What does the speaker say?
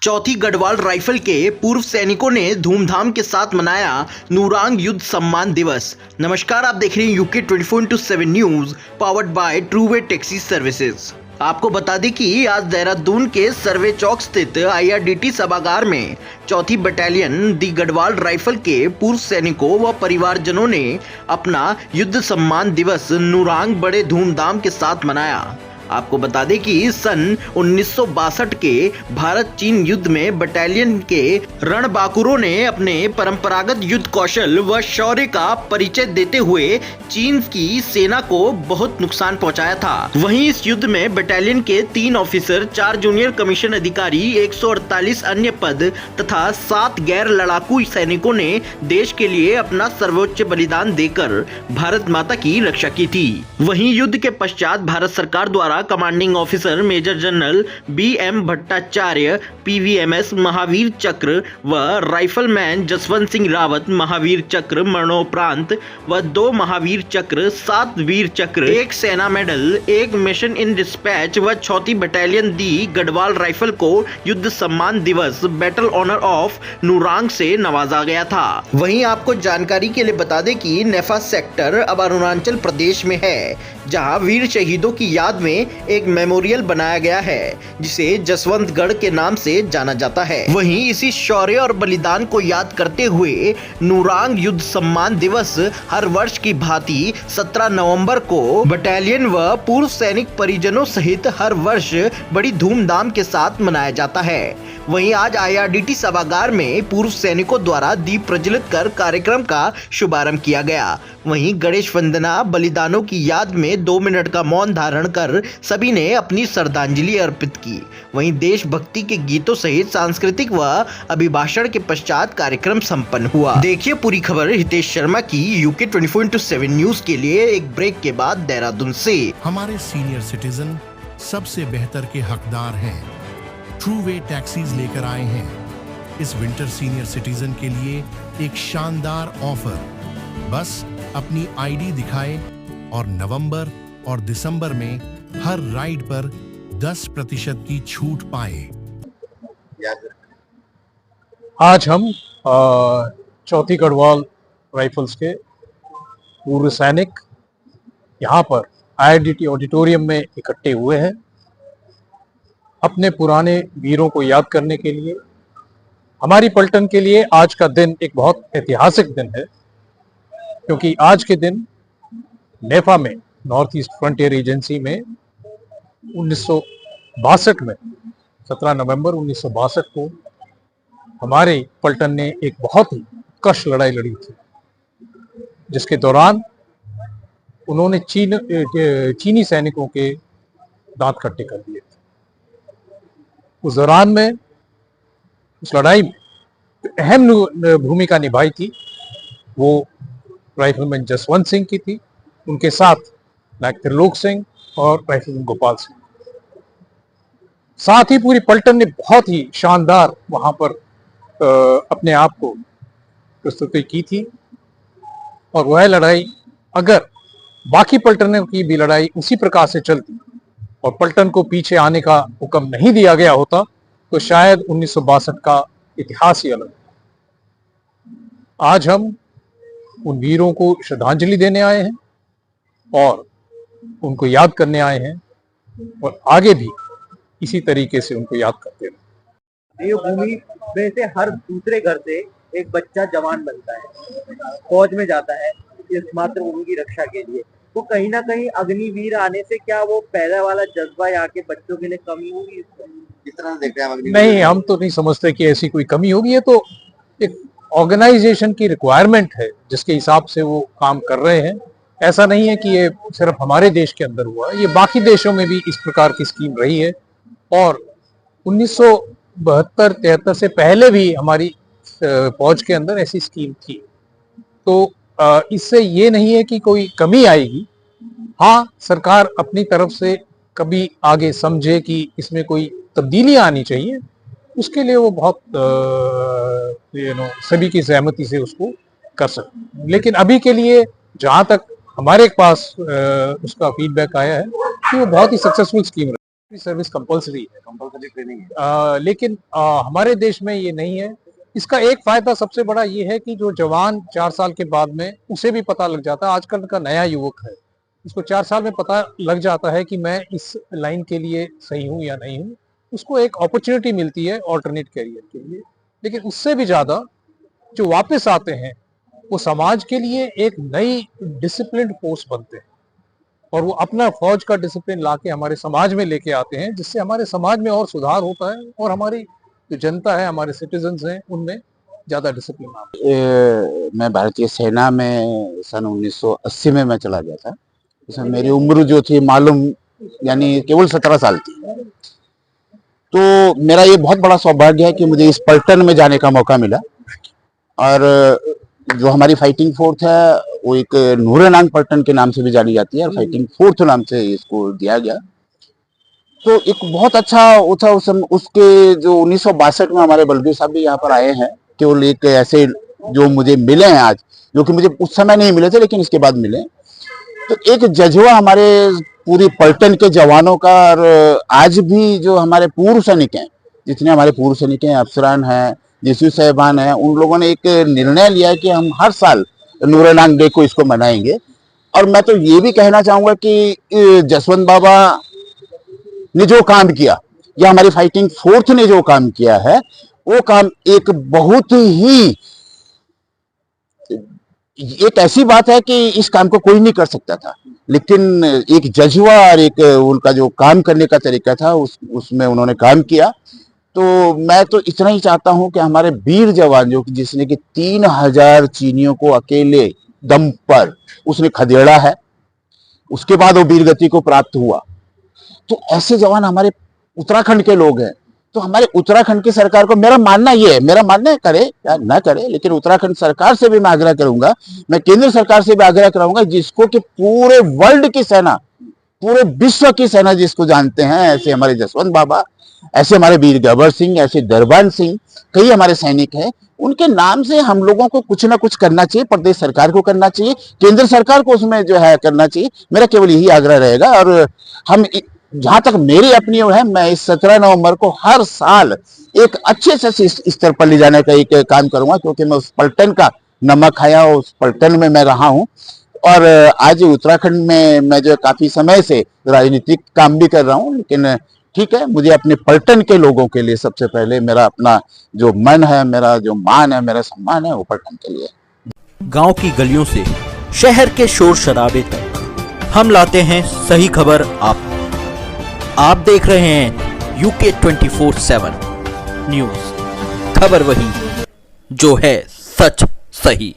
चौथी गढ़वाल राइफल के पूर्व सैनिकों ने धूमधाम के साथ मनाया नूरांग युद्ध सम्मान दिवस। नमस्कार, आप देख रहे हैं UK 24/7 news powered by Trueway taxi services. आपको बता दें कि आज देहरादून के सर्वे चौक स्थित IRDT सभागार में चौथी बटालियन दी गढ़वाल राइफल के पूर्व सैनिकों व परिवारजनों ने अपना युद्ध सम्मान दिवस नूरांग बड़े धूमधाम के साथ मनाया। आपको बता दें कि सन 1962 के भारत चीन युद्ध में बटालियन के रणबांकुरों ने अपने परंपरागत युद्ध कौशल व शौर्य का परिचय देते हुए चीन की सेना को बहुत नुकसान पहुंचाया था। वहीं इस युद्ध में बटालियन के 3 ऑफिसर, 4 जूनियर कमीशन अधिकारी, 148 अन्य पद तथा 7 गैर लड़ाकू सैनिकों ने देश के लिए अपना सर्वोच्च बलिदान देकर भारत माता की रक्षा की थी। वहीं युद्ध के पश्चात भारत सरकार द्वारा commanding officer major general BM Bhattacharya PVMS Mahavir Chakra व राइफलमैन जसवंत सिंह रावत महावीर चक्र मरणोपरांत व 2 महावीर चक्र, 7 वीर चक्र, 1 सेना मेडल, 1 मिशन इन डिस्पैच व चौथी बटालियन दी गढ़वाल राइफल को युद्ध सम्मान दिवस बैटल ऑनर ऑफ नूरांग से नवाजा गया था। वहीं आपको जानकारी के लिए बता दें कि नेफा सेक्टर अब अरुणाचल प्रदेश में है, जहां वीर शहीदों की याद में एक मेमोरियल बनाया गया है जिसे जसवंतगढ़ के नाम से जाना जाता है। वहीं इसी शौर्य और बलिदान को याद करते हुए नूरांग युद्ध सम्मान दिवस हर वर्ष की भांति 17 नवंबर को बटालियन व पूर्व सैनिक परिजनों सहित हर वर्ष बड़ी धूमधाम के साथ मनाया जाता है। वहीं आज IRDT सभागार में पूर्व सैनिकों द्वारा दीप प्रज्वलित कर कार्यक्रम का शुभारंभ किया गया। वहीं गणेश वंदना बलिदानों की याद में 2 मिनट का मौन धारण कर सभी ने अपनी श्रद्धांजलि अर्पित की। वहीं देशभक्ति के गीतों सहित सांस्कृतिक व अभिभाषण के पश्चात कार्यक्रम संपन्न हुआ। देखिए पूरी खबर हितेश शर्मा की यूके 24/7 न्यूज के लिए एक ब्रेक के बाद देहरादून से। हमारे सीनियर सिटीजन सबसे बेहतर के हकदार हैं। ट्रूवे टैक्सीज लेकर आए हैं इस विंटर सीनियर सिटीजन के लिए एक शानदार ऑफर। बस अपनी ID दिखाए और नवंबर और दिसंबर में हर राइड पर 10% की छूट पाए। आज हम चौथी गढ़वाल राइफल्स के पूर्व सैनिक यहाँ पर IRDT ऑडिटोरियम में इकट्ठे हुए हैं अपने पुराने वीरों को याद करने के लिए। हमारी पलटन के लिए आज का दिन एक बहुत ऐतिहासिक दिन है, क्योंकि आज के दिन नेफा में नॉर्थ ईस्ट फ्रंटियर एजेंसी में 1962 में 17 नवंबर 1962 को हमारे पलटन ने एक बहुत ही कश लड़ाई लड़ी थी, जिसके दौरान उन्होंने चीनी सैनिकों के दांत खट्टे कर दिए थे। उस दौरान में, उस लड़ाई में अहम भूमिका निभाई थी वो राइफलमैन जसवंत सिंह की थी, उनके साथ नायक त्रिलोक सिंह और राइफलमैन गोपाल सिंह। साथ ही पूरी पलटन ने बहुत ही शानदार वहां पर अपने आप को प्रस्तुति की थी। और वह लड़ाई अगर बाकी पलटनों की भी लड़ाई उसी प्रकार से चलती और पलटन को पीछे आने का हुक्म नहीं दिया गया होता तो शायद 1962 का इतिहास ही अलग। आज हम उन वीरों को श्रद्धांजलि देने आए हैं और उनको याद करने आए हैं, और आगे भी इसी तरीके से उनको याद करते रहें। ये भूमि में से हर दूसरे घर से एक बच्चा जवान बनता है, फौज में जाता है इस मातृभूमि की रक्षा के लिए। तो कहीं ना कहीं अग्निवीर आने से क्या वो पहला वाला जज्बा यहाँ के बच्चों के लिए कमी होगी? इस तरह देखते हैं हम अग्निवीर? नहीं, हम तो नहीं समझते कि ऐसी कोई कमी होगी। ये तो एक ऑर्गेनाइजेशन की रिक्वायरमेंट है जिसके हिसाब से वो काम कर रहे हैं। ऐसा नहीं है कि ये सिर्फ हमारे देश के अंदर हुआ, ये बाकी देशों में भी इस प्रकार की स्कीम रही है। और 1972-73 से पहले भी हमारी फौज के अंदर ऐसी स्कीम थी। तो इससे ये नहीं है कि कोई कमी आएगी। हाँ, सरकार अपनी तरफ से कभी आगे समझे कि इसमें कोई तब्दीलियां आनी चाहिए, उसके लिए वो बहुत सभी की सहमति से उसको कर सकते। लेकिन अभी के लिए जहां तक हमारे पास उसका फीडबैक आया है कि वो बहुत ही सक्सेसफुल स्कीम है। सर्विस कंपलसरी है, कंपलसरी ट्रेनिंग है। लेकिन हमारे देश में ये नहीं है। इसका एक फायदा सबसे बड़ा ये है कि जो जवान 4 साल के बाद में उसे भी पता लग जाता है, आजकल का नया युवक है, उसको 4 साल में पता लग जाता है कि मैं इस लाइन के लिए सही हूँ या नहीं हूँ, उसको एक अपॉर्चुनिटी मिलती है ऑल्टरनेट करियर के लिए। लेकिन उससे भी ज्यादा जो वापस आते हैं वो समाज के लिए एक नई डिसिप्लिन्ड फोर्स बनते हैं और वो अपना फौज का डिसिप्लिन लाके हमारे समाज में लेके आते हैं, जिससे हमारे समाज में और सुधार होता है और हमारी जो जनता है, हमारे सिटीजन्स हैं, उनमें ज्यादा डिसिप्लिन आता है। मैं भारतीय सेना में सन 1980 में मैं चला गया था। इसमें मेरी उम्र जो थी मालूम यानी केवल 17 साल थी। तो मेरा ये बहुत बड़ा सौभाग्य है कि मुझे इस पलटन में जाने का मौका मिला और जो हमारी फाइटिंग फोर्थ है वो एक नूरनांग पलटन के नाम से भी जानी जाती है और फाइटिंग फोर्थ नाम से इसको दिया गया। तो एक बहुत अच्छा वो था उसके जो 1962 में हमारे बलबीर साहब भी यहाँ पर आए हैं, केवल एक ऐसे जो मुझे मिले हैं आज, जो कि मुझे उस समय नहीं मिले थे लेकिन इसके बाद मिले। तो एक जज्बा हमारे पूरी पलटन के जवानों का और आज भी जो हमारे पूर्व सैनिक हैं, जितने हमारे पूर्व सैनिक हैं, अफसरान हैं, जीसू साहबान हैं, उन लोगों ने एक निर्णय लिया है कि हम हर साल नूरनांग डे को इसको मनाएंगे। और मैं तो ये भी कहना चाहूंगा कि जसवंत बाबा ने जो काम किया या हमारी फाइटिंग फोर्थ ने जो काम किया है वो काम एक बहुत ही एक ऐसी बात है कि इस काम को कोई नहीं कर सकता था, लेकिन एक जज्बा और एक उनका जो काम करने का तरीका था उसमें उन्होंने काम किया। तो मैं तो इतना ही चाहता हूं कि हमारे वीर जवान जो जिसने कि 3000 चीनियों को अकेले दम पर उसने खदेड़ा है, उसके बाद वो वीर गति को प्राप्त हुआ। तो ऐसे जवान हमारे उत्तराखंड के लोग हैं। तो हमारे उत्तराखंड की सरकार को मेरा मानना ये है, मेरा मानना करे या ना करे, लेकिन उत्तराखंड सरकार से भी मैं आग्रह करूंगा, मैं केंद्र सरकार से भी आग्रह कराऊंगा, जिसको कि पूरे वर्ल्ड की सेना, पूरे विश्व की सेना जिसको जानते हैं, ऐसे हमारे जसवंत बाबा, ऐसे हमारे वीर गबर सिंह, ऐसे दरबान सिंह, कई हमारे सैनिक हैं, उनके नाम से हम लोगों को कुछ ना कुछ करना चाहिए, प्रदेश सरकार को करना चाहिए, केंद्र सरकार को उसमें जो है करना चाहिए। मेरा केवल यही आग्रह रहेगा। और हम जहां तक मेरी अपनी है, मैं इस 17 नवंबर को हर साल एक अच्छे से स्तर पर ले जाने का एक काम करूंगा, क्योंकि मैं उस पलटन का नमक खाया, उस पलटन में मैं रहा हूं और आज उत्तराखंड में मैं जो काफी समय से राजनीतिक काम भी कर रहा हूं। लेकिन ठीक है, मुझे अपने पलटन के लोगों के लिए सबसे पहले मेरा अपना जो मन है, मेरा जो मान है, मेरा सम्मान है, वो पलटन के लिए। गांव की गलियों से शहर के शोर शराबे तक हम लाते हैं सही खबर आप देख रहे हैं UK 24/7 न्यूज। खबर वही जो है सच सही।